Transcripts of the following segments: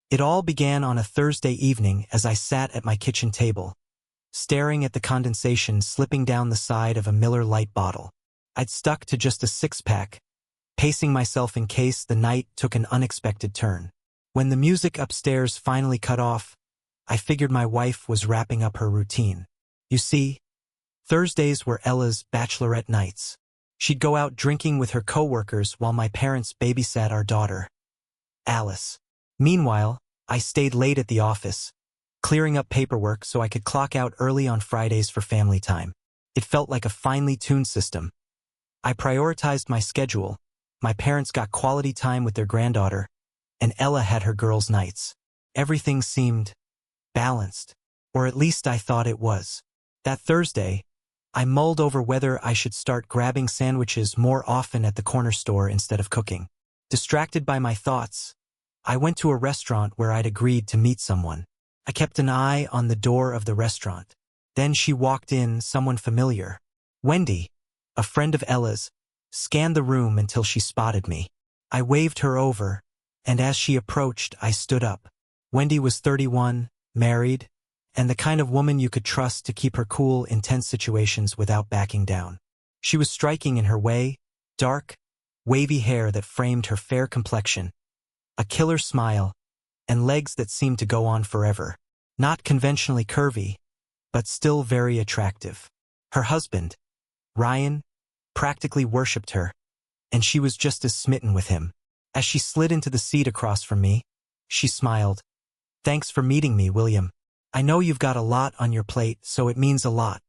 It all began on a Thursday evening as I sat at my kitchen table, staring at the condensation slipping down the side of a Miller Lite bottle. I'd stuck to just a six-pack, pacing myself in case the night took an unexpected turn. When the music upstairs finally cut off, I figured my wife was wrapping up her routine. You see, Thursdays were Ella's bachelorette nights. She'd go out drinking with her coworkers while my parents babysat our daughter, Alice. Meanwhile, I stayed late at the office, clearing up paperwork so I could clock out early on Fridays for family time. It felt like a finely tuned system. I prioritized my schedule. My parents got quality time with their granddaughter, and Ella had her girls' nights. Everything seemed balanced, or at least I thought it was. That Thursday, I mulled over whether I should start grabbing sandwiches more often at the corner store instead of cooking. Distracted by my thoughts, I went to a restaurant where I'd agreed to meet someone. I kept an eye on the door of the restaurant. Then she walked in, someone familiar. Wendy, a friend of Ella's, scanned the room until she spotted me. I waved her over, and as she approached, I stood up. Wendy was 31, married, and the kind of woman you could trust to keep her cool in tense situations without backing down. She was striking in her way, dark, wavy hair that framed her fair complexion, a killer smile, and legs that seemed to go on forever. Not conventionally curvy, but still very attractive. Her husband, Ryan, practically worshipped her, and she was just as smitten with him. As she slid into the seat across from me, she smiled. "Thanks for meeting me, William. I know you've got a lot on your plate, so it means a lot."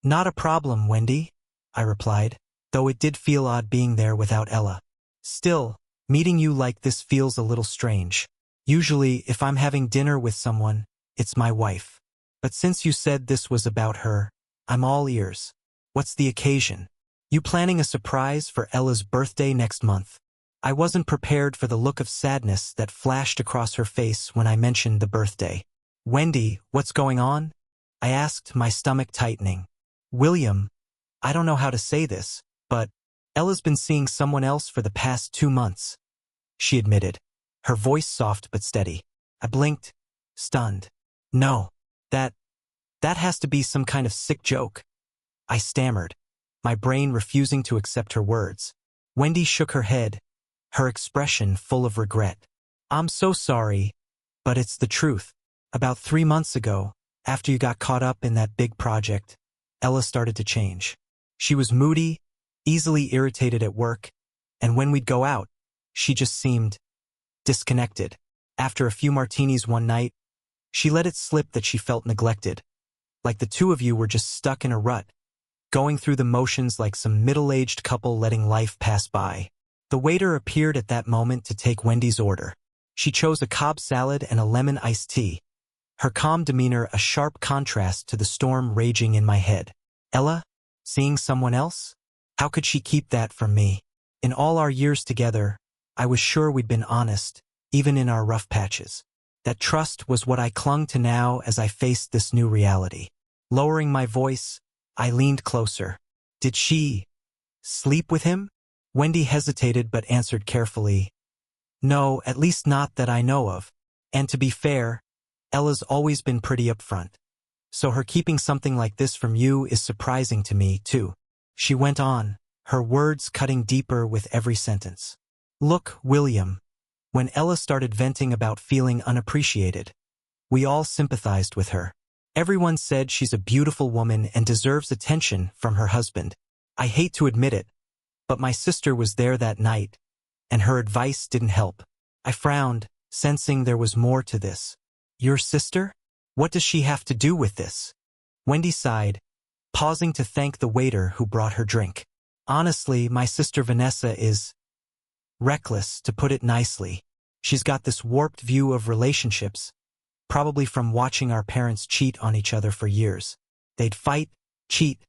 "Not a problem, Wendy," I replied, though it did feel odd being there without Ella. "Still, meeting you like this feels a little strange. Usually, if I'm having dinner with someone, it's my wife. But since you said this was about her, I'm all ears. What's the occasion? You planning a surprise for Ella's birthday next month?" I wasn't prepared for the look of sadness that flashed across her face when I mentioned the birthday. "Wendy, what's going on?" I asked, my stomach tightening. "William, I don't know how to say this, but Ella's been seeing someone else for the past 2 months," she admitted, her voice soft but steady. I blinked, stunned. "No, that has to be some kind of sick joke," I stammered, my brain refusing to accept her words. Wendy shook her head, her expression full of regret. "I'm so sorry, but it's the truth. About 3 months ago, after you got caught up in that big project, Ella started to change. She was moody, easily irritated at work, and when we'd go out, she just seemed disconnected. After a few martinis one night, she let it slip that she felt neglected, like the two of you were just stuck in a rut, going through the motions like some middle-aged couple letting life pass by. The waiter appeared at that moment to take Wendy's order. She chose a Cobb salad and a lemon iced tea, her calm demeanor a sharp contrast to the storm raging in my head. Ella? Seeing someone else? How could she keep that from me? In all our years together, I was sure we'd been honest, even in our rough patches. That trust was what I clung to now as I faced this new reality. Lowering my voice, I leaned closer. "Did she sleep with him?" Wendy hesitated but answered carefully, "No, at least not that I know of. And to be fair, Ella's always been pretty upfront. So her keeping something like this from you is surprising to me, too." She went on, her words cutting deeper with every sentence. "Look, William, when Ella started venting about feeling unappreciated, we all sympathized with her. Everyone said she's a beautiful woman and deserves attention from her husband. I hate to admit it, but my sister was there that night, and her advice didn't help." I frowned, sensing there was more to this. "Your sister? What does she have to do with this?" Wendy sighed, pausing to thank the waiter who brought her drink. "Honestly, my sister Vanessa is reckless, to put it nicely. She's got this warped view of relationships, probably from watching our parents cheat on each other for years. They'd fight, cheat,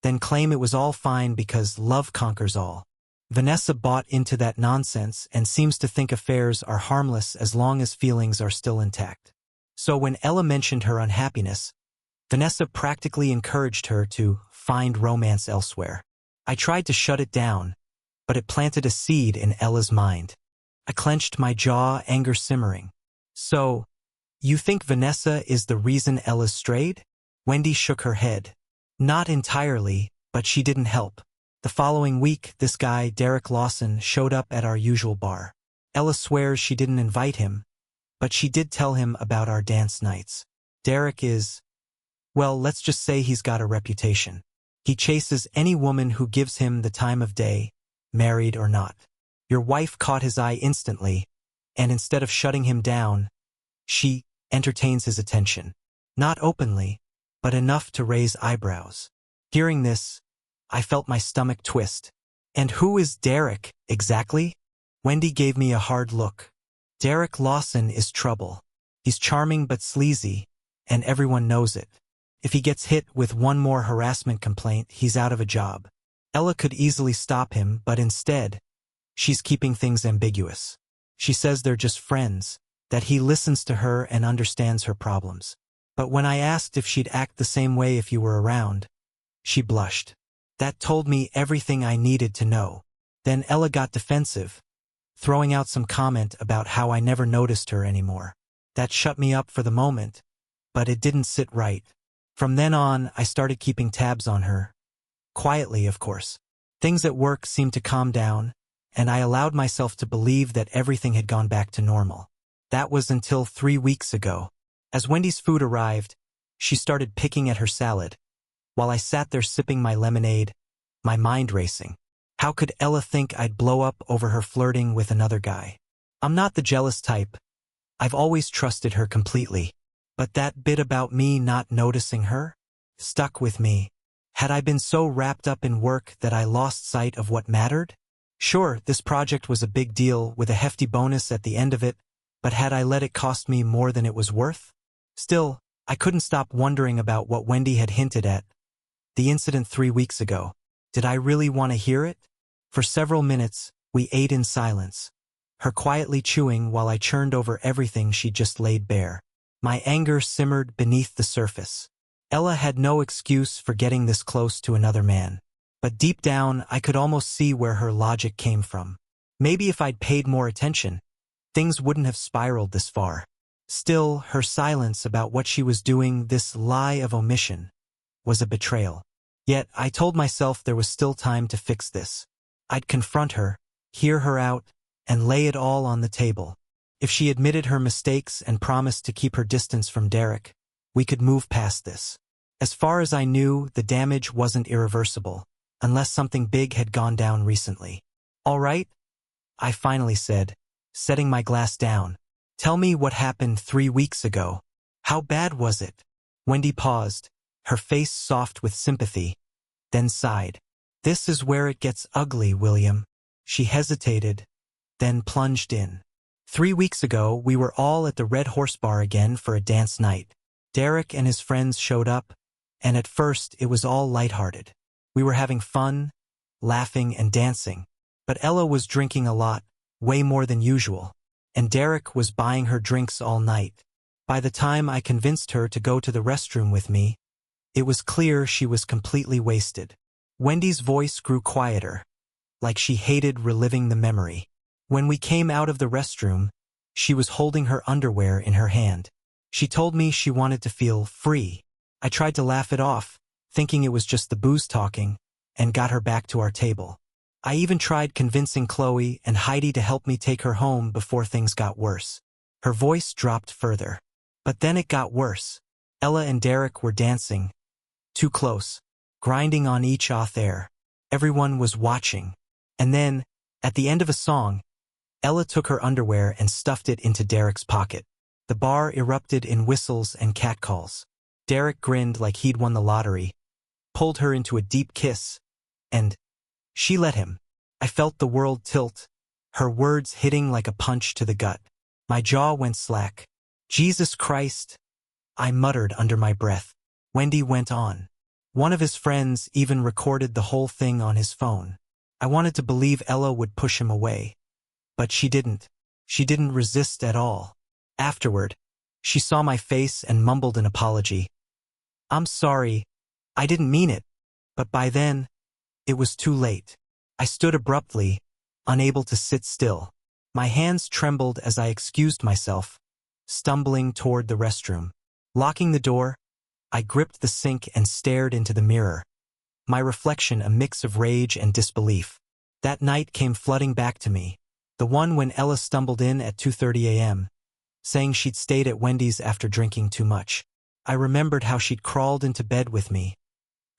then claim it was all fine because love conquers all. Vanessa bought into that nonsense and seems to think affairs are harmless as long as feelings are still intact. So when Ella mentioned her unhappiness, Vanessa practically encouraged her to find romance elsewhere. I tried to shut it down, but it planted a seed in Ella's mind. I clenched my jaw, anger simmering. So, you think Vanessa is the reason Ella strayed? Wendy shook her head. Not entirely, but she didn't help. The following week, this guy, Derek Lawson, showed up at our usual bar. Ella swears she didn't invite him, but she did tell him about our dance nights. Derek is, well, let's just say he's got a reputation. He chases any woman who gives him the time of day, married or not. Your wife caught his eye instantly, and instead of shutting him down, she entertains his attention. Not openly, but enough to raise eyebrows. Hearing this, I felt my stomach twist. And who is Derek, exactly? Wendy gave me a hard look. Derek Lawson is trouble. He's charming but sleazy, and everyone knows it. If he gets hit with one more harassment complaint, he's out of a job. Ella could easily stop him, but instead, she's keeping things ambiguous. She says they're just friends, that he listens to her and understands her problems. But when I asked if she'd act the same way if you were around, she blushed. That told me everything I needed to know. Then Ella got defensive, throwing out some comment about how I never noticed her anymore. That shut me up for the moment, but it didn't sit right. From then on, I started keeping tabs on her. Quietly, of course. Things at work seemed to calm down, and I allowed myself to believe that everything had gone back to normal. That was until 3 weeks ago. As Wendy's food arrived, she started picking at her salad. While I sat there sipping my lemonade, my mind racing. How could Ella think I'd blow up over her flirting with another guy? I'm not the jealous type. I've always trusted her completely. But that bit about me not noticing her stuck with me. Had I been so wrapped up in work that I lost sight of what mattered? Sure, this project was a big deal with a hefty bonus at the end of it, but had I let it cost me more than it was worth? Still, I couldn't stop wondering about what Wendy had hinted at. The incident 3 weeks ago. Did I really want to hear it? For several minutes, we ate in silence, her quietly chewing while I churned over everything she'd just laid bare. My anger simmered beneath the surface. Ella had no excuse for getting this close to another man. But deep down, I could almost see where her logic came from. Maybe if I'd paid more attention, things wouldn't have spiraled this far. Still, her silence about what she was doing, this lie of omission, was a betrayal. Yet, I told myself there was still time to fix this. I'd confront her, hear her out, and lay it all on the table. If she admitted her mistakes and promised to keep her distance from Derek, we could move past this. As far as I knew, the damage wasn't irreversible, unless something big had gone down recently. All right, I finally said, setting my glass down. Tell me what happened 3 weeks ago. How bad was it? Wendy paused, her face soft with sympathy, then sighed. This is where it gets ugly, William. She hesitated, then plunged in. 3 weeks ago, we were all at the Red Horse Bar again for a dance night. Derek and his friends showed up, and at first it was all lighthearted. We were having fun, laughing and dancing. But Ella was drinking a lot, way more than usual, and Derek was buying her drinks all night. By the time I convinced her to go to the restroom with me, it was clear she was completely wasted. Wendy's voice grew quieter, like she hated reliving the memory. When we came out of the restroom, she was holding her underwear in her hand. She told me she wanted to feel free. I tried to laugh it off, thinking it was just the booze talking, and got her back to our table. I even tried convincing Chloe and Heidi to help me take her home before things got worse. Her voice dropped further. But then it got worse. Ella and Derek were dancing, too close, grinding on each air. Everyone was watching. And then, at the end of a song, Ella took her underwear and stuffed it into Derek's pocket. The bar erupted in whistles and catcalls. Derek grinned like he'd won the lottery, pulled her into a deep kiss, and she let him. I felt the world tilt, her words hitting like a punch to the gut. My jaw went slack. Jesus Christ, I muttered under my breath. Wendy went on. One of his friends even recorded the whole thing on his phone. I wanted to believe Ella would push him away. But she didn't. She didn't resist at all. Afterward, she saw my face and mumbled an apology. I'm sorry. I didn't mean it. But by then, it was too late. I stood abruptly, unable to sit still. My hands trembled as I excused myself, stumbling toward the restroom. Locking the door, I gripped the sink and stared into the mirror, my reflection a mix of rage and disbelief. That night came flooding back to me, the one when Ella stumbled in at 2:30 a.m., saying she'd stayed at Wendy's after drinking too much. I remembered how she'd crawled into bed with me,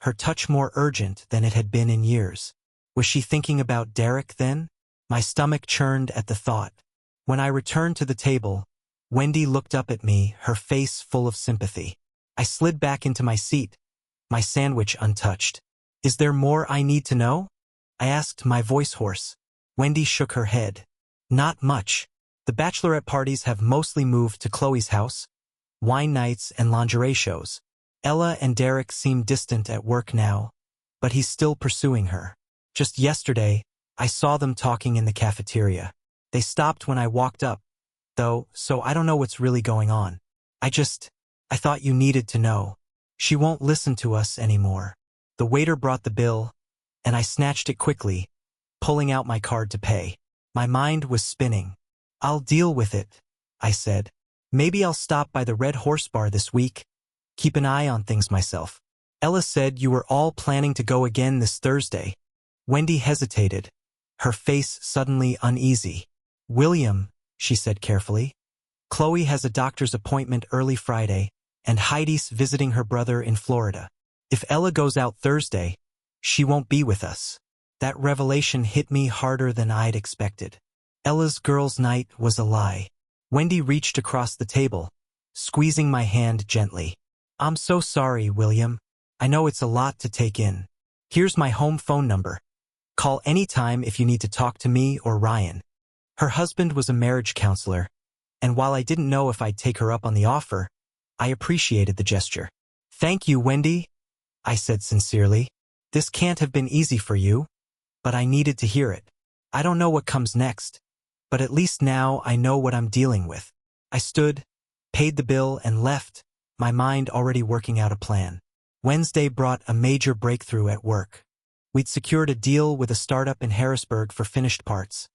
her touch more urgent than it had been in years. Was she thinking about Derek then? My stomach churned at the thought. When I returned to the table, Wendy looked up at me, her face full of sympathy. I slid back into my seat, my sandwich untouched. Is there more I need to know? I asked, my voice hoarse. Wendy shook her head. Not much. The bachelorette parties have mostly moved to Chloe's house, wine nights and lingerie shows. Ella and Derek seem distant at work now, but he's still pursuing her. Just yesterday, I saw them talking in the cafeteria. They stopped when I walked up, though, so I don't know what's really going on. I thought you needed to know. She won't listen to us anymore. The waiter brought the bill, and I snatched it quickly, pulling out my card to pay. My mind was spinning. I'll deal with it, I said. Maybe I'll stop by the Red Horse Bar this week. Keep an eye on things myself. Ella said you were all planning to go again this Thursday. Wendy hesitated, her face suddenly uneasy. William, she said carefully. Chloe has a doctor's appointment early Friday, and Heidi's visiting her brother in Florida. If Ella goes out Thursday, she won't be with us. That revelation hit me harder than I'd expected. Ella's girls' night was a lie. Wendy reached across the table, squeezing my hand gently. I'm so sorry, William. I know it's a lot to take in. Here's my home phone number. Call anytime if you need to talk to me or Ryan. Her husband was a marriage counselor, and while I didn't know if I'd take her up on the offer, I appreciated the gesture. Thank you, Wendy, I said sincerely. This can't have been easy for you, but I needed to hear it. I don't know what comes next, but at least now I know what I'm dealing with. I stood, paid the bill, and left, my mind already working out a plan. Wednesday brought a major breakthrough at work. We'd secured a deal with a startup in Harrisburg for finished parts,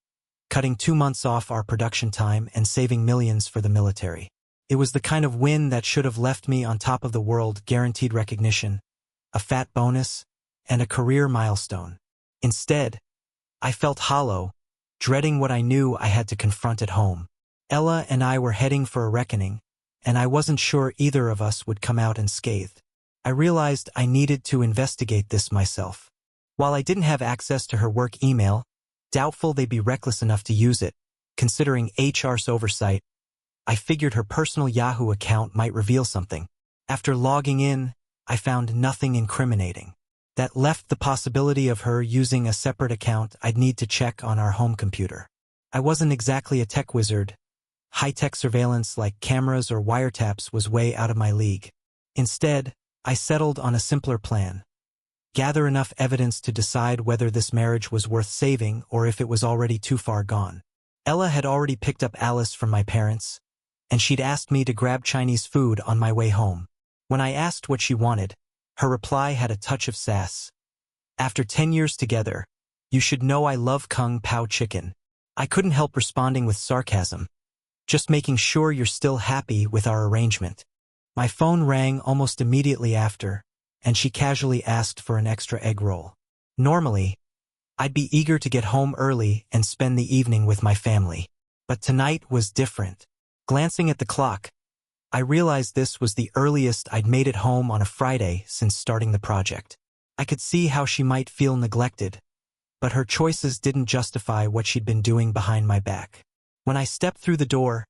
cutting 2 months off our production time and saving millions for the military. It was the kind of win that should have left me on top of the world, guaranteed recognition, a fat bonus, and a career milestone. Instead, I felt hollow, dreading what I knew I had to confront at home. Ella and I were heading for a reckoning, and I wasn't sure either of us would come out unscathed. I realized I needed to investigate this myself. While I didn't have access to her work email, doubtful they'd be reckless enough to use it, considering HR's oversight, I figured her personal Yahoo account might reveal something. After logging in, I found nothing incriminating. That left the possibility of her using a separate account I'd need to check on our home computer. I wasn't exactly a tech wizard. High-tech surveillance like cameras or wiretaps was way out of my league. Instead, I settled on a simpler plan. Gather enough evidence to decide whether this marriage was worth saving or if it was already too far gone. Ella had already picked up Alice from my parents, and she'd asked me to grab Chinese food on my way home. When I asked what she wanted, her reply had a touch of sass. After 10 years together, you should know I love Kung Pao chicken. I couldn't help responding with sarcasm. Just making sure you're still happy with our arrangement. My phone rang almost immediately after, and she casually asked for an extra egg roll. Normally, I'd be eager to get home early and spend the evening with my family. But tonight was different. Glancing at the clock, I realized this was the earliest I'd made it home on a Friday since starting the project. I could see how she might feel neglected, but her choices didn't justify what she'd been doing behind my back. When I stepped through the door,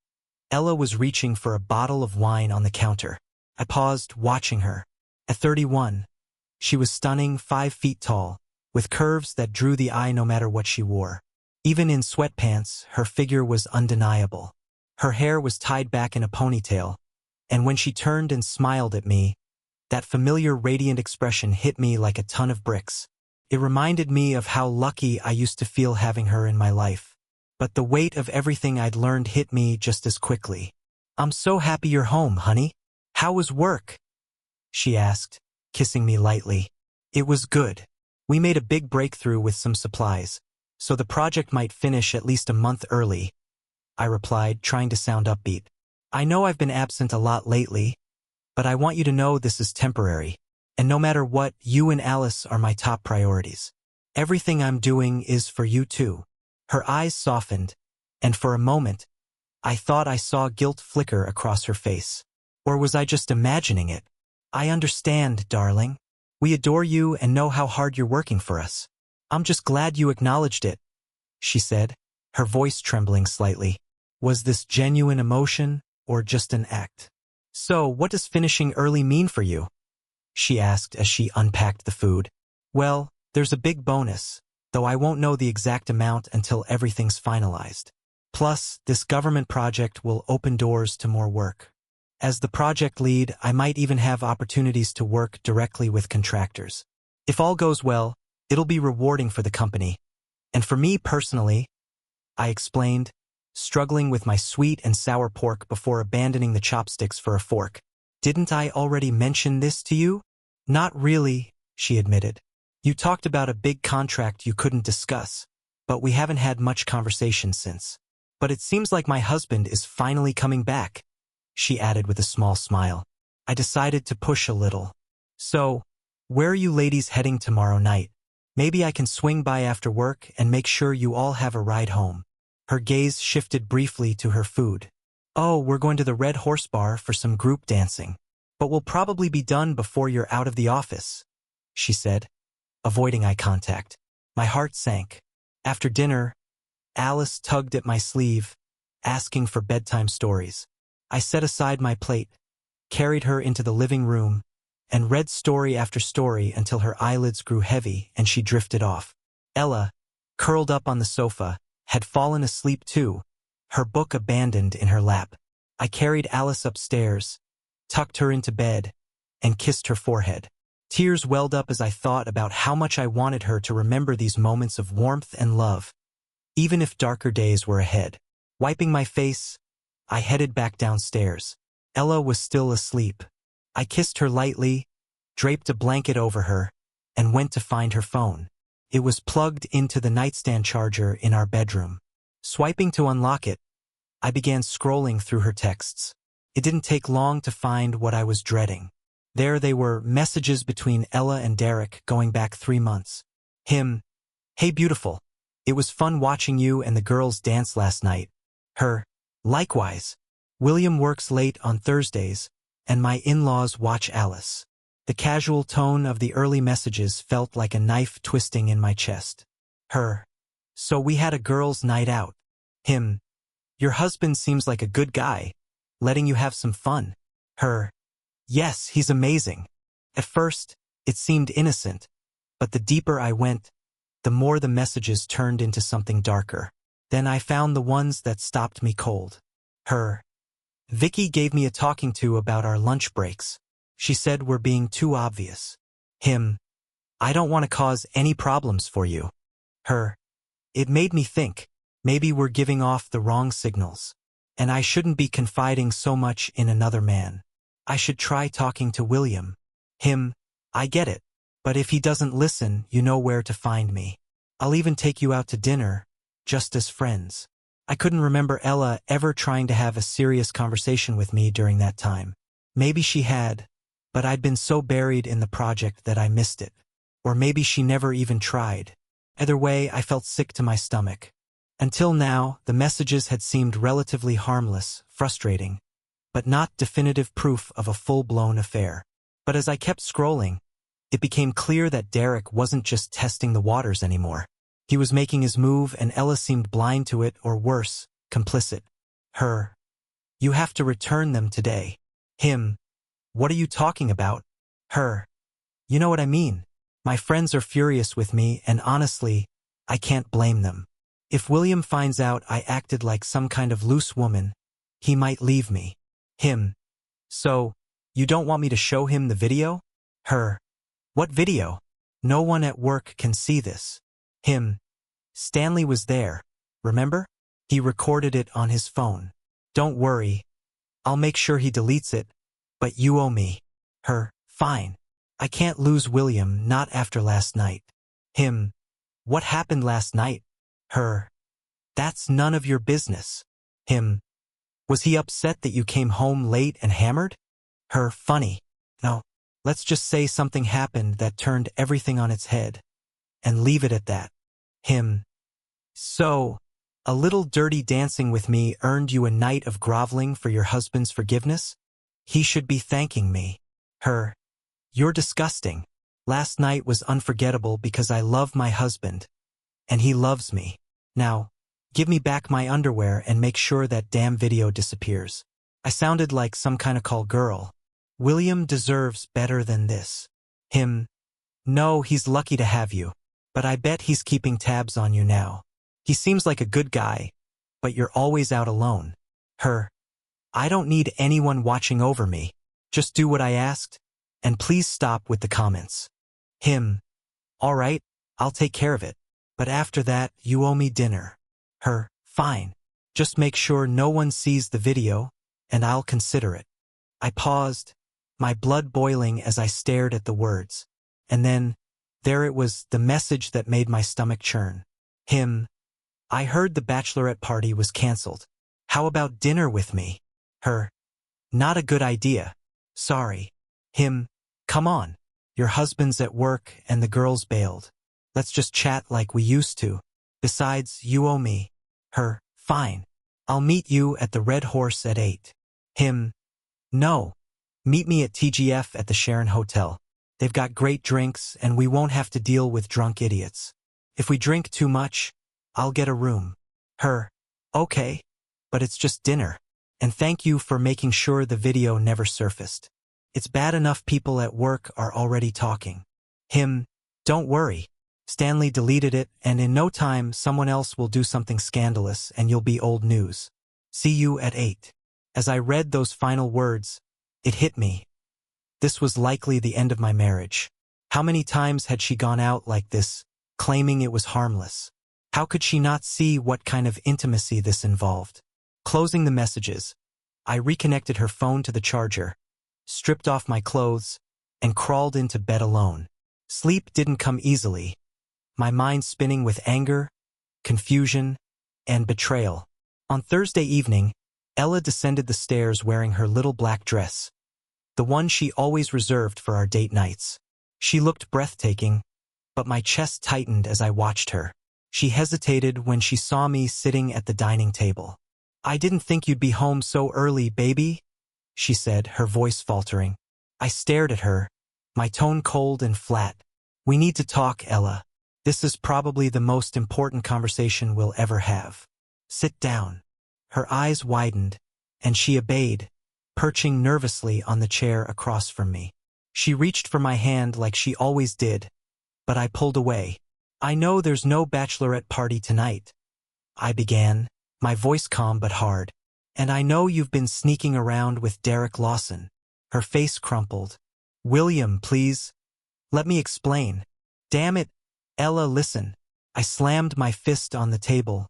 Ella was reaching for a bottle of wine on the counter. I paused, watching her. At 31, she was stunning, 5 feet tall, with curves that drew the eye no matter what she wore. Even in sweatpants, her figure was undeniable. Her hair was tied back in a ponytail, and when she turned and smiled at me, that familiar radiant expression hit me like a ton of bricks. It reminded me of how lucky I used to feel having her in my life. But the weight of everything I'd learned hit me just as quickly. I'm so happy you're home, honey. How was work? She asked, kissing me lightly. It was good. We made a big breakthrough with some supplies, so the project might finish at least a month early, I replied, trying to sound upbeat. I know I've been absent a lot lately, but I want you to know this is temporary. And no matter what, you and Alice are my top priorities. Everything I'm doing is for you too. Her eyes softened, and for a moment, I thought I saw guilt flicker across her face. Or was I just imagining it? I understand, darling. We adore you and know how hard you're working for us. I'm just glad you acknowledged it, she said, her voice trembling slightly. Was this genuine emotion, or just an act? So, what does finishing early mean for you? She asked as she unpacked the food. Well, there's a big bonus, though I won't know the exact amount until everything's finalized. Plus, this government project will open doors to more work. As the project lead, I might even have opportunities to work directly with contractors. If all goes well, it'll be rewarding for the company. And for me personally, I explained, struggling with my sweet and sour pork before abandoning the chopsticks for a fork. Didn't I already mention this to you? Not really, she admitted. You talked about a big contract you couldn't discuss, but we haven't had much conversation since. But it seems like my husband is finally coming back, she added with a small smile. I decided to push a little. So, where are you ladies heading tomorrow night? Maybe I can swing by after work and make sure you all have a ride home. Her gaze shifted briefly to her food. Oh, we're going to the Red Horse Bar for some group dancing. But we'll probably be done before you're out of the office, she said, avoiding eye contact. My heart sank. After dinner, Alice tugged at my sleeve, asking for bedtime stories. I set aside my plate, carried her into the living room, and read story after story until her eyelids grew heavy and she drifted off. Ella, curled up on the sofa, had fallen asleep too, her book abandoned in her lap. I carried Alice upstairs, tucked her into bed, and kissed her forehead. Tears welled up as I thought about how much I wanted her to remember these moments of warmth and love, even if darker days were ahead. Wiping my face, I headed back downstairs. Ella was still asleep. I kissed her lightly, draped a blanket over her, and went to find her phone. It was plugged into the nightstand charger in our bedroom. Swiping to unlock it, I began scrolling through her texts. It didn't take long to find what I was dreading. There they were, messages between Ella and Derek going back 3 months. Him, hey beautiful, it was fun watching you and the girls dance last night. Her, likewise, William works late on Thursdays, and my in-laws watch Alice. The casual tone of the early messages felt like a knife twisting in my chest. Her, so we had a girls' night out. Him, your husband seems like a good guy, letting you have some fun. Her, yes, he's amazing. At first, it seemed innocent, but the deeper I went, the more the messages turned into something darker. Then I found the ones that stopped me cold. Her, Vicky gave me a talking to about our lunch breaks. She said we're being too obvious. Him, I don't want to cause any problems for you. Her, it made me think, maybe we're giving off the wrong signals. And I shouldn't be confiding so much in another man. I should try talking to William. Him, I get it. But if he doesn't listen, you know where to find me. I'll even take you out to dinner, just as friends. I couldn't remember Ella ever trying to have a serious conversation with me during that time. Maybe she had, but I'd been so buried in the project that I missed it. Or maybe she never even tried. Either way, I felt sick to my stomach. Until now, the messages had seemed relatively harmless, frustrating, but not definitive proof of a full-blown affair. But as I kept scrolling, it became clear that Derek wasn't just testing the waters anymore. He was making his move, and Ella seemed blind to it, or worse, complicit. Her, you have to return them today. Him, what are you talking about? Her, you know what I mean. My friends are furious with me, and honestly, I can't blame them. If William finds out I acted like some kind of loose woman, he might leave me. Him, so, you don't want me to show him the video? Her, what video? No one at work can see this. Him, Stanley was there, remember? He recorded it on his phone. Don't worry, I'll make sure he deletes it, but you owe me. Her, fine. I can't lose William, not after last night. Him, what happened last night? Her, that's none of your business. Him, Was he upset that you came home late and hammered? Her, funny. No, let's just say something happened that turned everything on its head. And leave it at that. Him. So, a little dirty dancing with me earned you a night of groveling for your husband's forgiveness? He should be thanking me. Her. You're disgusting. Last night was unforgettable because I love my husband. And he loves me. Now, give me back my underwear and make sure that damn video disappears. I sounded like some kind of call girl. William deserves better than this. Him. No, he's lucky to have you. But I bet he's keeping tabs on you now. He seems like a good guy, but you're always out alone. Her. I don't need anyone watching over me. Just do what I asked, and please stop with the comments. Him. All right, I'll take care of it. But after that, you owe me dinner. Her. Fine. Just make sure no one sees the video, and I'll consider it. I paused, my blood boiling as I stared at the words. And then, there it was, the message that made my stomach churn. Him. I heard the bachelorette party was canceled. How about dinner with me? Her. Not a good idea. Sorry. Him. Come on. Your husband's at work and the girls bailed. Let's just chat like we used to. Besides, you owe me. Her. Fine. I'll meet you at the Red Horse at 8. Him. No. Meet me at TGF at the Sharon Hotel. They've got great drinks and we won't have to deal with drunk idiots. If we drink too much, I'll get a room. Her. Okay. But it's just dinner. And thank you for making sure the video never surfaced. It's bad enough people at work are already talking. Him. Don't worry. Stanley deleted it, and in no time someone else will do something scandalous and you'll be old news. See you at 8. As I read those final words, it hit me. This was likely the end of my marriage. How many times had she gone out like this, claiming it was harmless? How could she not see what kind of intimacy this involved? Closing the messages, I reconnected her phone to the charger, stripped off my clothes, and crawled into bed alone. Sleep didn't come easily, my mind spinning with anger, confusion, and betrayal. On Thursday evening, Ella descended the stairs wearing her little black dress, the one she always reserved for our date nights. She looked breathtaking, but my chest tightened as I watched her. She hesitated when she saw me sitting at the dining table. I didn't think you'd be home so early, baby, she said, her voice faltering. I stared at her, my tone cold and flat. We need to talk, Ella. This is probably the most important conversation we'll ever have. Sit down. Her eyes widened, and she obeyed, perching nervously on the chair across from me. She reached for my hand like she always did, but I pulled away. I know there's no bachelorette party tonight, I began, my voice calm but hard. And I know you've been sneaking around with Derek Lawson. Her face crumpled. William, please. Let me explain. Damn it, Ella, listen. I slammed my fist on the table,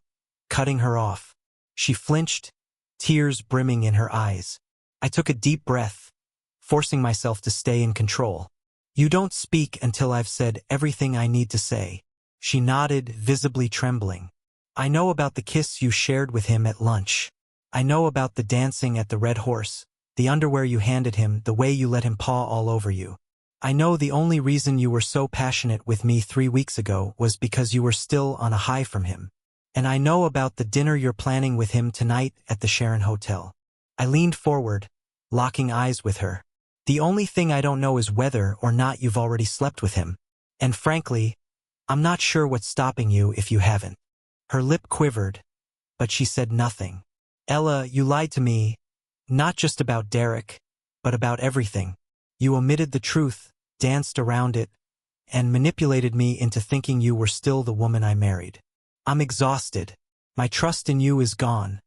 cutting her off. She flinched, tears brimming in her eyes. I took a deep breath, forcing myself to stay in control. You don't speak until I've said everything I need to say. She nodded, visibly trembling. I know about the kiss you shared with him at lunch. I know about the dancing at the Red Horse, the underwear you handed him, the way you let him paw all over you. I know the only reason you were so passionate with me 3 weeks ago was because you were still on a high from him. And I know about the dinner you're planning with him tonight at the Sharon Hotel. I leaned forward, locking eyes with her. The only thing I don't know is whether or not you've already slept with him. And frankly, I'm not sure what's stopping you if you haven't. Her lip quivered, but she said nothing. Ella, you lied to me, not just about Derek, but about everything. You omitted the truth, danced around it, and manipulated me into thinking you were still the woman I married. I'm exhausted. My trust in you is gone,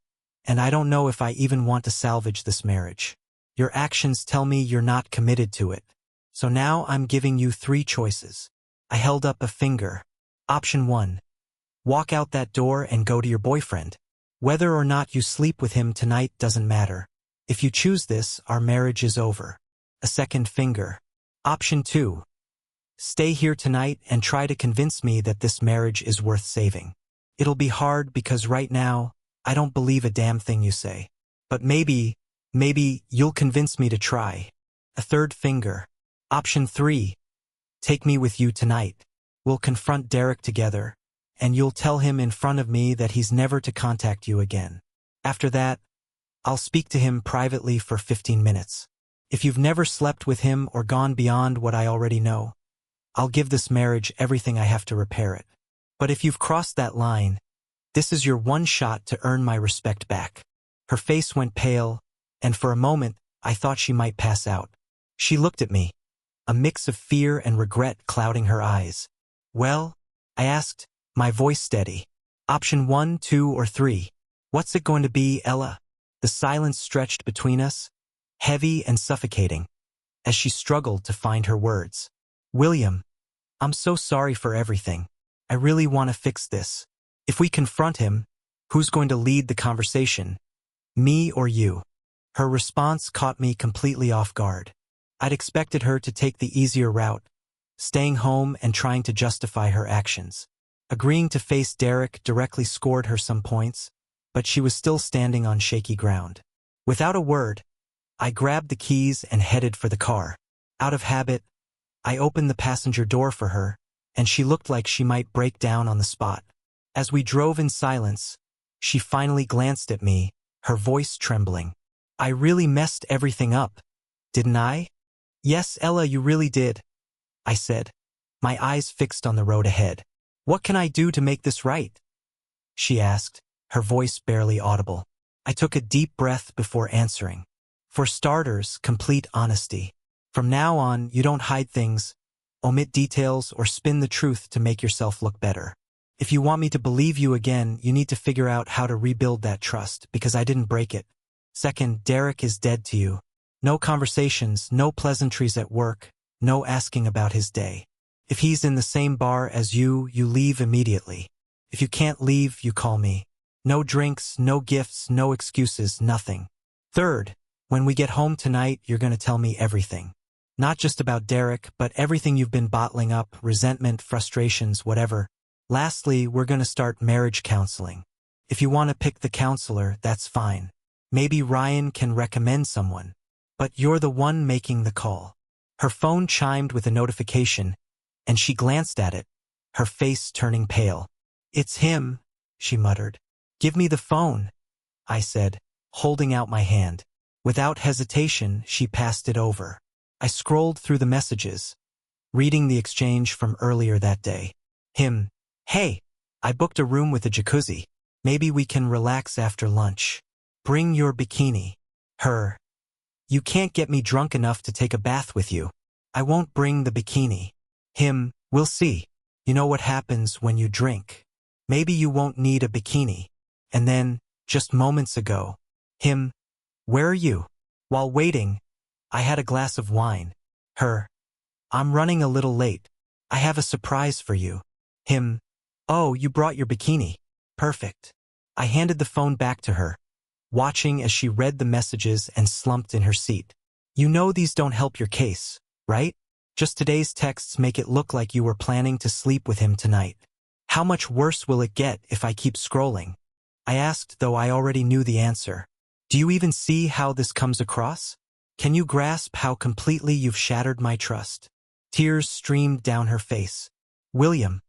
and I don't know if I even want to salvage this marriage. Your actions tell me you're not committed to it. So now I'm giving you 3 choices. I held up a finger. Option 1. Walk out that door and go to your boyfriend. Whether or not you sleep with him tonight doesn't matter. If you choose this, our marriage is over. A second finger. Option 2. Stay here tonight and try to convince me that this marriage is worth saving. It'll be hard because right now, I don't believe a damn thing you say. But maybe you'll convince me to try. A third finger. Option 3. Take me with you tonight. We'll confront Derek together, and you'll tell him in front of me that he's never to contact you again. After that, I'll speak to him privately for 15 minutes. If you've never slept with him or gone beyond what I already know, I'll give this marriage everything I have to repair it. But if you've crossed that line, this is your one shot to earn my respect back. Her face went pale, and for a moment, I thought she might pass out. She looked at me, a mix of fear and regret clouding her eyes. Well, I asked, my voice steady. Option 1, 2, or 3. What's it going to be, Ella? The silence stretched between us, heavy and suffocating, as she struggled to find her words. William, I'm so sorry for everything. I really want to fix this. If we confront him, who's going to lead the conversation? Me or you? Her response caught me completely off guard. I'd expected her to take the easier route, staying home and trying to justify her actions. Agreeing to face Derek directly scored her some points, but she was still standing on shaky ground. Without a word, I grabbed the keys and headed for the car. Out of habit, I opened the passenger door for her, and she looked like she might break down on the spot. As we drove in silence, she finally glanced at me, her voice trembling. I really messed everything up, didn't I? Yes, Ella, you really did, I said, my eyes fixed on the road ahead. What can I do to make this right? She asked, her voice barely audible. I took a deep breath before answering. For starters, complete honesty. From now on, you don't hide things, omit details, or spin the truth to make yourself look better. If you want me to believe you again, you need to figure out how to rebuild that trust, because I didn't break it. Second, Derek is dead to you. No conversations, no pleasantries at work, no asking about his day. If he's in the same bar as you, you leave immediately. If you can't leave, you call me. No drinks, no gifts, no excuses, nothing. Third, when we get home tonight, you're going to tell me everything. Not just about Derek, but everything you've been bottling up, resentment, frustrations, whatever. Lastly, we're going to start marriage counseling. If you want to pick the counselor, that's fine. Maybe Ryan can recommend someone. But you're the one making the call. Her phone chimed with a notification, and she glanced at it, her face turning pale. It's him, she muttered. Give me the phone, I said, holding out my hand. Without hesitation, she passed it over. I scrolled through the messages, reading the exchange from earlier that day. Him, hey, I booked a room with a jacuzzi. Maybe we can relax after lunch. Bring your bikini. Her, you can't get me drunk enough to take a bath with you. I won't bring the bikini. Him, we'll see. You know what happens when you drink. Maybe you won't need a bikini. And then, just moments ago, him, where are you? While waiting, I had a glass of wine. Her, I'm running a little late. I have a surprise for you. Him, oh, you brought your bikini. Perfect. I handed the phone back to her, watching as she read the messages and slumped in her seat. You know these don't help your case, right? Just today's texts make it look like you were planning to sleep with him tonight. How much worse will it get if I keep scrolling? I asked, though I already knew the answer. Do you even see how this comes across? Can you grasp how completely you've shattered my trust? Tears streamed down her face. William,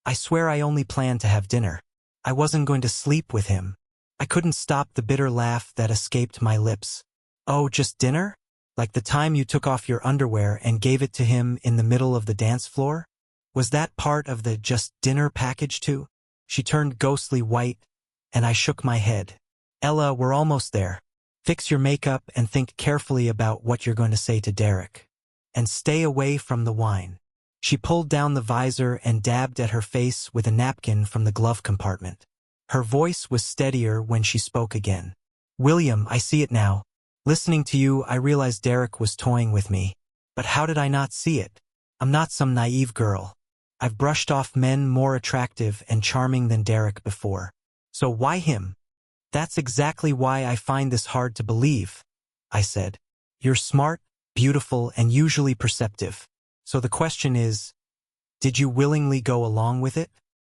I swear I only planned to have dinner. I wasn't going to sleep with him. I couldn't stop the bitter laugh that escaped my lips. Oh, just dinner? Like the time you took off your underwear and gave it to him in the middle of the dance floor? Was that part of the just dinner package too? She turned ghostly white, and I shook my head. Ella, we're almost there. Fix your makeup and think carefully about what you're going to say to Derek. And stay away from the wine. She pulled down the visor and dabbed at her face with a napkin from the glove compartment. Her voice was steadier when she spoke again. William, I see it now. Listening to you, I realized Derek was toying with me. But how did I not see it? I'm not some naive girl. I've brushed off men more attractive and charming than Derek before. So why him? That's exactly why I find this hard to believe, I said. You're smart, beautiful, and usually perceptive. So the question is, did you willingly go along with it?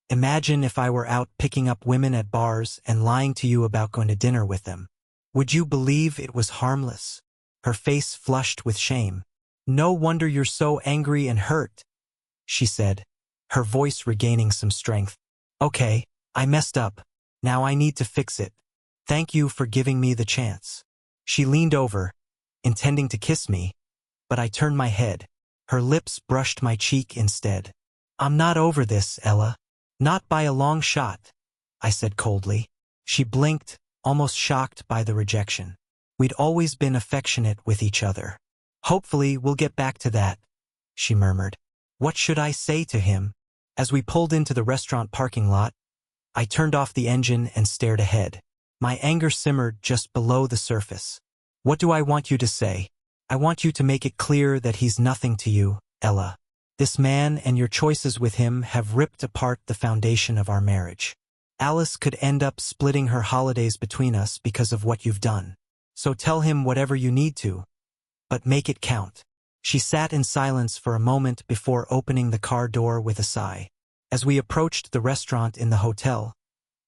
Imagine if I were out picking up women at bars and lying to you about going to dinner with them. Would you believe it was harmless? Her face flushed with shame. No wonder you're so angry and hurt, she said, her voice regaining some strength. Okay, I messed up. Now I need to fix it. Thank you for giving me the chance. She leaned over, intending to kiss me, but I turned my head. Her lips brushed my cheek instead. I'm not over this, Ella. Not by a long shot, I said coldly. She blinked, almost shocked by the rejection. We'd always been affectionate with each other. Hopefully we'll get back to that, she murmured. What should I say to him? As we pulled into the restaurant parking lot, I turned off the engine and stared ahead. My anger simmered just below the surface. What do I want you to say? I want you to make it clear that he's nothing to you, Ella. This man and your choices with him have ripped apart the foundation of our marriage. Alice could end up splitting her holidays between us because of what you've done. So tell him whatever you need to, but make it count. She sat in silence for a moment before opening the car door with a sigh. As we approached the restaurant in the hotel,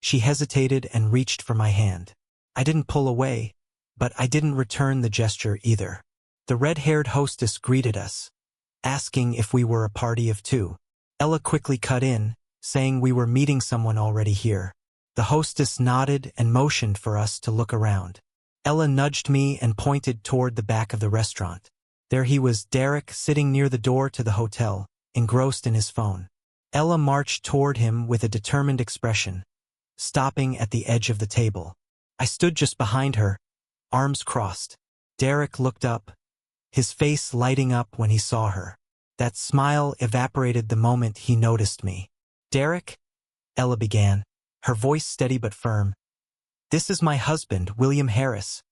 she hesitated and reached for my hand. I didn't pull away, but I didn't return the gesture either. The red-haired hostess greeted us, asking if we were a party of two. Ella quickly cut in, saying we were meeting someone already here. The hostess nodded and motioned for us to look around. Ella nudged me and pointed toward the back of the restaurant. There he was, Derek, sitting near the door to the hotel, engrossed in his phone. Ella marched toward him with a determined expression, stopping at the edge of the table. I stood just behind her, arms crossed. Derek looked up, his face lighting up when he saw her. That smile evaporated the moment he noticed me. Derek? Ella began, her voice steady but firm. This is my husband, William Harris.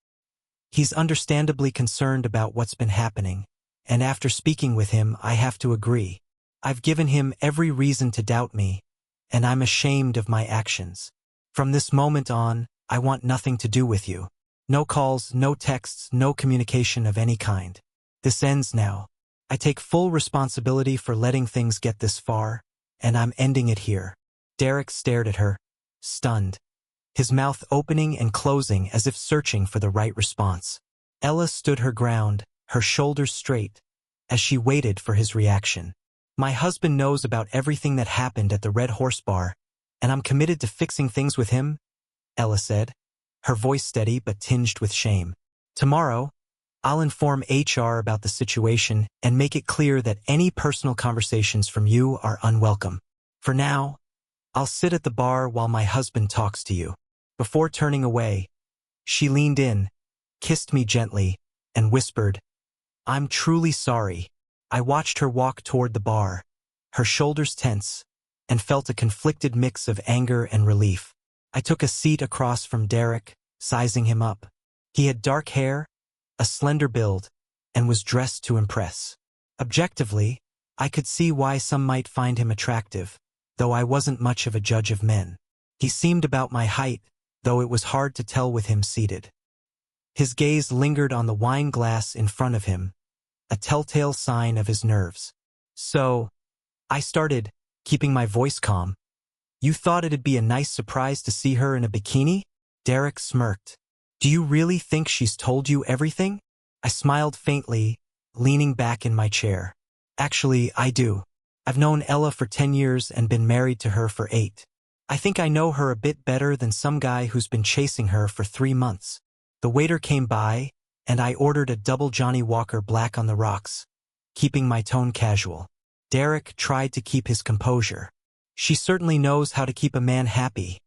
He's understandably concerned about what's been happening, and after speaking with him, I have to agree. I've given him every reason to doubt me, and I'm ashamed of my actions. From this moment on, I want nothing to do with you. No calls, no texts, no communication of any kind. This ends now. I take full responsibility for letting things get this far, and I'm ending it here. Derek stared at her, stunned, his mouth opening and closing as if searching for the right response. Ella stood her ground, her shoulders straight, as she waited for his reaction. My husband knows about everything that happened at the Red Horse Bar, and I'm committed to fixing things with him, Ella said, her voice steady but tinged with shame. Tomorrow, I'll inform HR about the situation and make it clear that any personal conversations from you are unwelcome. For now, I'll sit at the bar while my husband talks to you. Before turning away, she leaned in, kissed me gently, and whispered, I'm truly sorry. I watched her walk toward the bar, her shoulders tense, and felt a conflicted mix of anger and relief. I took a seat across from Derek, sizing him up. He had dark hair, a slender build, and was dressed to impress. Objectively, I could see why some might find him attractive, though I wasn't much of a judge of men. He seemed about my height, though it was hard to tell with him seated. His gaze lingered on the wine glass in front of him, a telltale sign of his nerves. So, I started, keeping my voice calm. You thought it'd be a nice surprise to see her in a bikini? Derek smirked. Do you really think she's told you everything? I smiled faintly, leaning back in my chair. Actually, I do. I've known Ella for 10 years and been married to her for 8. I think I know her a bit better than some guy who's been chasing her for 3 months. The waiter came by, and I ordered a double Johnny Walker Black on the rocks, keeping my tone casual. Derek tried to keep his composure. She certainly knows how to keep a man happy,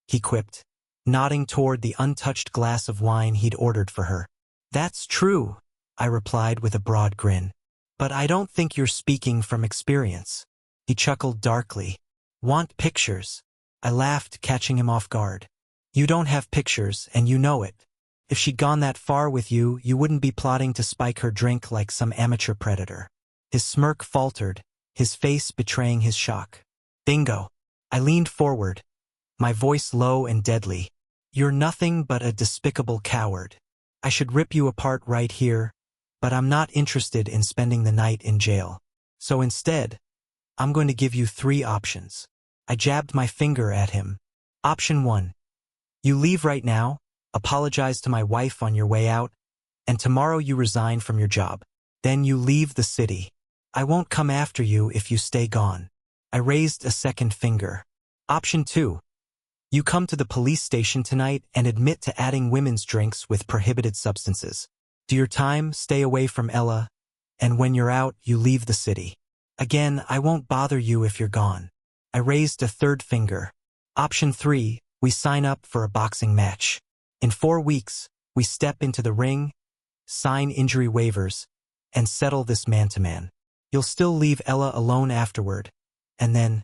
he quipped, nodding toward the untouched glass of wine he'd ordered for her. That's true, I replied with a broad grin. But I don't think you're speaking from experience. He chuckled darkly. Want pictures? I laughed, catching him off guard. You don't have pictures, and you know it. If she'd gone that far with you, you wouldn't be plotting to spike her drink like some amateur predator. His smirk faltered, his face betraying his shock. Bingo. I leaned forward, my voice low and deadly. You're nothing but a despicable coward. I should rip you apart right here, but I'm not interested in spending the night in jail. So instead, I'm going to give you 3 options. I jabbed my finger at him. Option 1. You leave right now, apologize to my wife on your way out, and tomorrow you resign from your job. Then you leave the city. I won't come after you if you stay gone. I raised a second finger. Option 2. You come to the police station tonight and admit to adding women's drinks with prohibited substances. Do your time, stay away from Ella, and when you're out, you leave the city. Again, I won't bother you if you're gone. I raised a third finger. Option 3. We sign up for a boxing match. In 4 weeks, we step into the ring, sign injury waivers, and settle this man-to-man. You'll still leave Ella alone afterward. And then,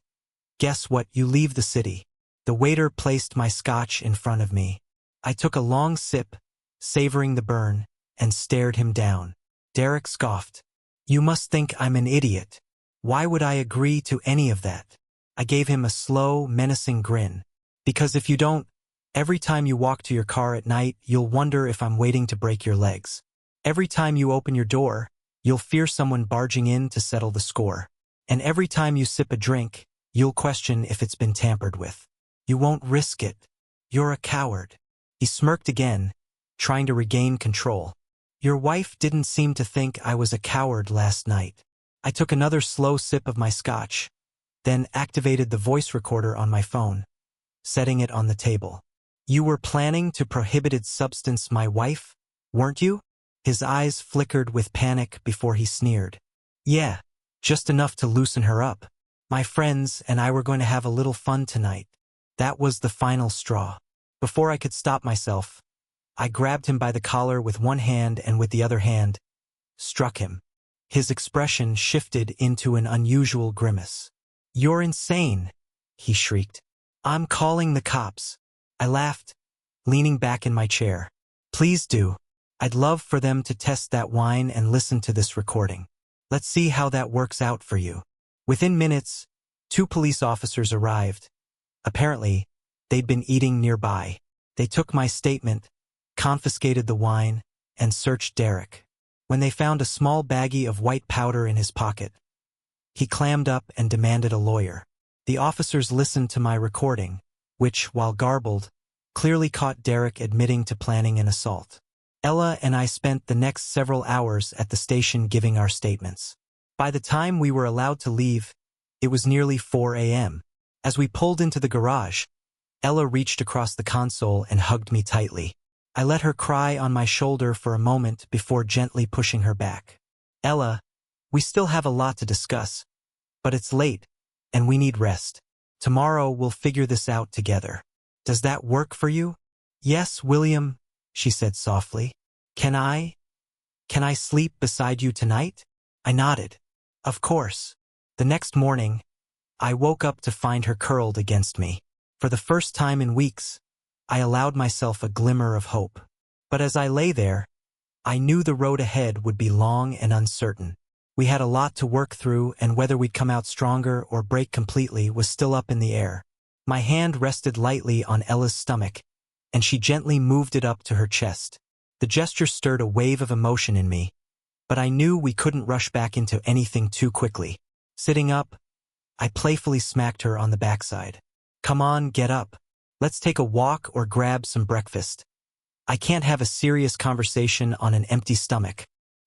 guess what? You leave the city. The waiter placed my scotch in front of me. I took a long sip, savoring the burn, and stared him down. Derek scoffed. You must think I'm an idiot. Why would I agree to any of that? I gave him a slow, menacing grin. Because if you don't, every time you walk to your car at night, you'll wonder if I'm waiting to break your legs. Every time you open your door, you'll fear someone barging in to settle the score. And every time you sip a drink, you'll question if it's been tampered with. You won't risk it. You're a coward. He smirked again, trying to regain control. Your wife didn't seem to think I was a coward last night. I took another slow sip of my scotch, then activated the voice recorder on my phone, setting it on the table. You were planning to prohibited substance my wife, weren't you? His eyes flickered with panic before he sneered. Yeah, just enough to loosen her up. My friends and I were going to have a little fun tonight. That was the final straw. Before I could stop myself, I grabbed him by the collar with one hand and with the other hand, struck him. His expression shifted into an unusual grimace. You're insane, he shrieked. I'm calling the cops. I laughed, leaning back in my chair. Please do. I'd love for them to test that wine and listen to this recording. Let's see how that works out for you. Within minutes, 2 police officers arrived. Apparently, they'd been eating nearby. They took my statement, confiscated the wine, and searched Derek. When they found a small baggie of white powder in his pocket, he clammed up and demanded a lawyer. The officers listened to my recording, which, while garbled, clearly caught Derek admitting to planning an assault. Ella and I spent the next several hours at the station giving our statements. By the time we were allowed to leave, it was nearly 4 a.m. As we pulled into the garage, Ella reached across the console and hugged me tightly. I let her cry on my shoulder for a moment before gently pushing her back. Ella, we still have a lot to discuss, but it's late, and we need rest. Tomorrow we'll figure this out together. Does that work for you? Yes, William, she said softly. Can I sleep beside you tonight? I nodded. Of course. The next morning, I woke up to find her curled against me. For the first time in weeks, I allowed myself a glimmer of hope. But as I lay there, I knew the road ahead would be long and uncertain. We had a lot to work through, and whether we'd come out stronger or break completely was still up in the air. My hand rested lightly on Ella's stomach, and she gently moved it up to her chest. The gesture stirred a wave of emotion in me, but I knew we couldn't rush back into anything too quickly. Sitting up, I playfully smacked her on the backside. Come on, get up. Let's take a walk or grab some breakfast. I can't have a serious conversation on an empty stomach.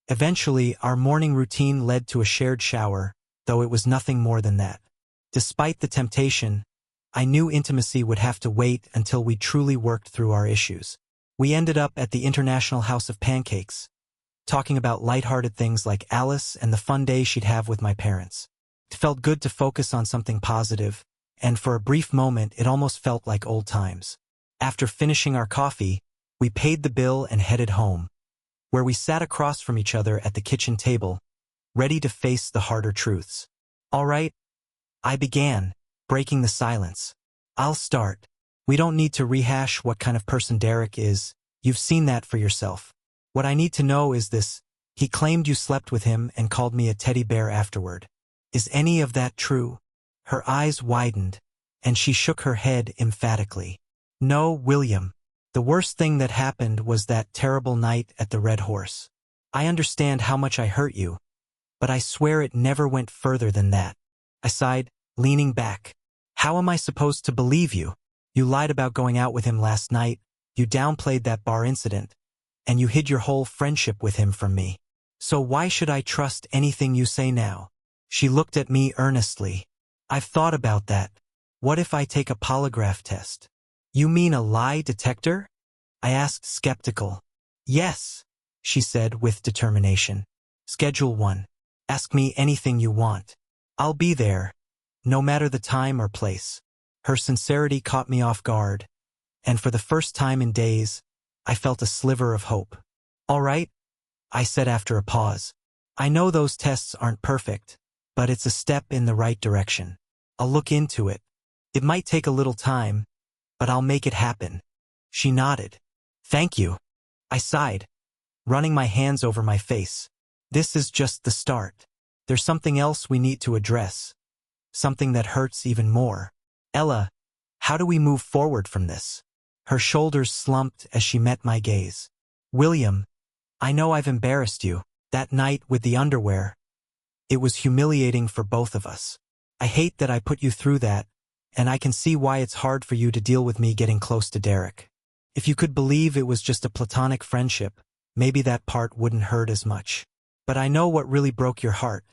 Eventually, our morning routine led to a shared shower, though it was nothing more than that. Despite the temptation, I knew intimacy would have to wait until we truly worked through our issues. We ended up at the International House of Pancakes, talking about lighthearted things like Alice and the fun day she'd have with my parents. It felt good to focus on something positive, and for a brief moment it almost felt like old times. After finishing our coffee, we paid the bill and headed home, where we sat across from each other at the kitchen table, ready to face the harder truths. All right, I began, breaking the silence. I'll start. We don't need to rehash what kind of person Derek is. You've seen that for yourself. What I need to know is this. He claimed you slept with him and called me a teddy bear afterward. Is any of that true? Her eyes widened, and she shook her head emphatically. No, William. The worst thing that happened was that terrible night at the Red Horse. I understand how much I hurt you, but I swear it never went further than that. I sighed, leaning back. How am I supposed to believe you? You lied about going out with him last night. You downplayed that bar incident, and you hid your whole friendship with him from me. So why should I trust anything you say now? She looked at me earnestly. I've thought about that. What if I take a polygraph test? You mean a lie detector? I asked, skeptical. Yes, she said with determination. Schedule 1. Ask me anything you want. I'll be there, no matter the time or place. Her sincerity caught me off guard, and for the first time in days, I felt a sliver of hope. All right, I said after a pause. I know those tests aren't perfect, but it's a step in the right direction. I'll look into it. It might take a little time, but I'll make it happen. She nodded. Thank you. I sighed, running my hands over my face. This is just the start. There's something else we need to address. Something that hurts even more. Ella, how do we move forward from this? Her shoulders slumped as she met my gaze. William, I know I've embarrassed you. That night with the underwear. It was humiliating for both of us. I hate that I put you through that, and I can see why it's hard for you to deal with me getting close to Derek. If you could believe it was just a platonic friendship, maybe that part wouldn't hurt as much. But I know what really broke your heart.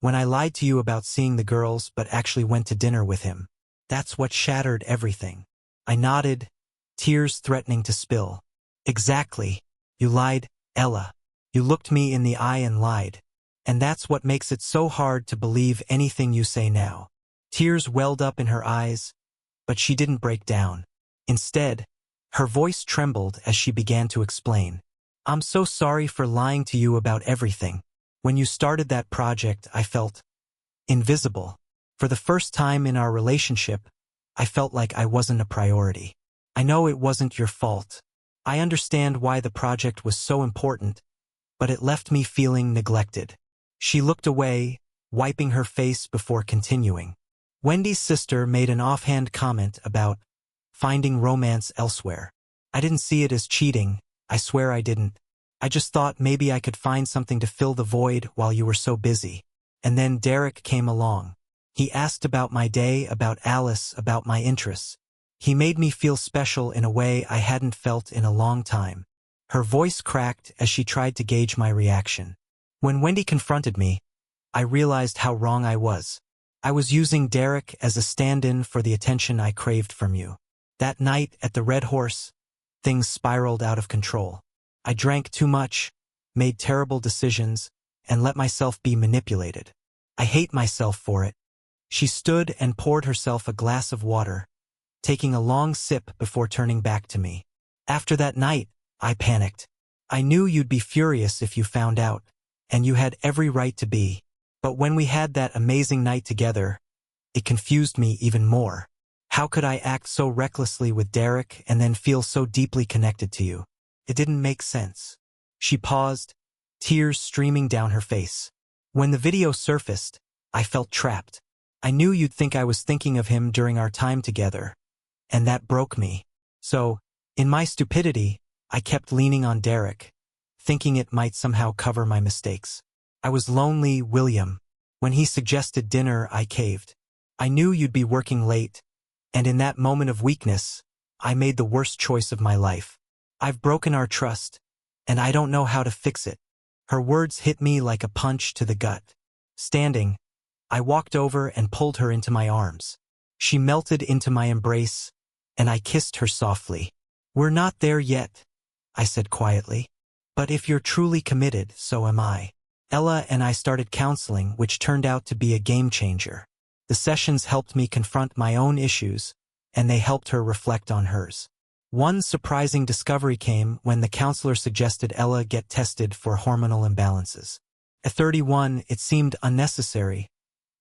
When I lied to you about seeing the girls but actually went to dinner with him. That's what shattered everything. I nodded, tears threatening to spill. Exactly. You lied, Ella. You looked me in the eye and lied. And that's what makes it so hard to believe anything you say now. Tears welled up in her eyes, but she didn't break down. Instead, her voice trembled as she began to explain. I'm so sorry for lying to you about everything. When you started that project, I felt invisible. For the first time in our relationship, I felt like I wasn't a priority. I know it wasn't your fault. I understand why the project was so important, but it left me feeling neglected. She looked away, wiping her face before continuing. Wendy's sister made an offhand comment about finding romance elsewhere. I didn't see it as cheating, I swear I didn't. I just thought maybe I could find something to fill the void while you were so busy. And then Derek came along. He asked about my day, about Alice, about my interests. He made me feel special in a way I hadn't felt in a long time. Her voice cracked as she tried to gauge my reaction. When Wendy confronted me, I realized how wrong I was. I was using Derek as a stand-in for the attention I craved from you. That night at the Red Horse, things spiraled out of control. I drank too much, made terrible decisions, and let myself be manipulated. I hate myself for it. She stood and poured herself a glass of water, taking a long sip before turning back to me. After that night, I panicked. I knew you'd be furious if you found out, and you had every right to be. But when we had that amazing night together, it confused me even more. How could I act so recklessly with Derek and then feel so deeply connected to you? It didn't make sense. She paused, tears streaming down her face. When the video surfaced, I felt trapped. I knew you'd think I was thinking of him during our time together, and that broke me. So, in my stupidity, I kept leaning on Derek, thinking it might somehow cover my mistakes. I was lonely, William. When he suggested dinner, I caved. I knew you'd be working late, and in that moment of weakness, I made the worst choice of my life. I've broken our trust, and I don't know how to fix it. Her words hit me like a punch to the gut. Standing, I walked over and pulled her into my arms. She melted into my embrace, and I kissed her softly. We're not there yet, I said quietly. But if you're truly committed, so am I. Ella and I started counseling, which turned out to be a game changer. The sessions helped me confront my own issues, and they helped her reflect on hers. One surprising discovery came when the counselor suggested Ella get tested for hormonal imbalances. At 31, it seemed unnecessary,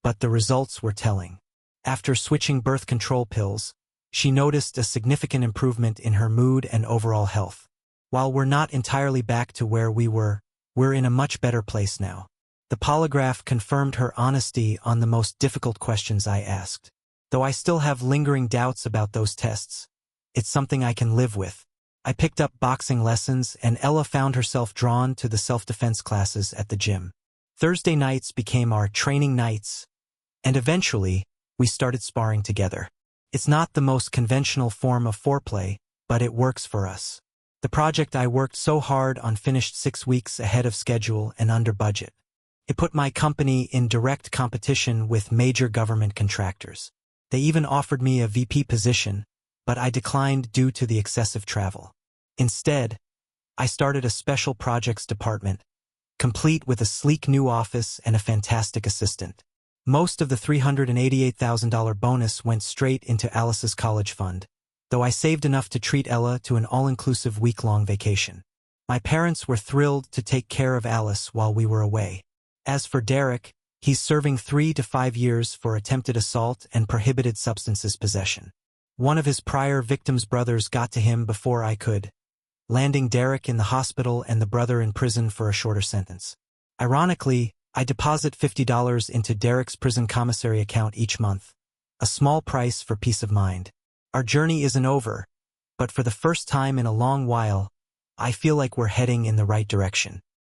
but the results were telling. After switching birth control pills, she noticed a significant improvement in her mood and overall health. While we're not entirely back to where we were, we're in a much better place now. The polygraph confirmed her honesty on the most difficult questions I asked. Though I still have lingering doubts about those tests, it's something I can live with. I picked up boxing lessons, and Ella found herself drawn to the self-defense classes at the gym. Thursday nights became our training nights, and eventually, we started sparring together. It's not the most conventional form of foreplay, but it works for us. The project I worked so hard on finished 6 weeks ahead of schedule and under budget. It put my company in direct competition with major government contractors. They even offered me a VP position, but I declined due to the excessive travel. Instead, I started a special projects department, complete with a sleek new office and a fantastic assistant. Most of the $388,000 bonus went straight into Alice's college fund, though I saved enough to treat Ella to an all-inclusive week-long vacation. My parents were thrilled to take care of Alice while we were away. As for Derek, he's serving 3 to 5 years for attempted assault and prohibited substances possession. One of his prior victims' brothers got to him before I could, landing Derek in the hospital and the brother in prison for a shorter sentence. Ironically, I deposit $50 into Derek's prison commissary account each month, a small price for peace of mind. Our journey isn't over, but for the first time in a long while, I feel like we're heading in the right direction.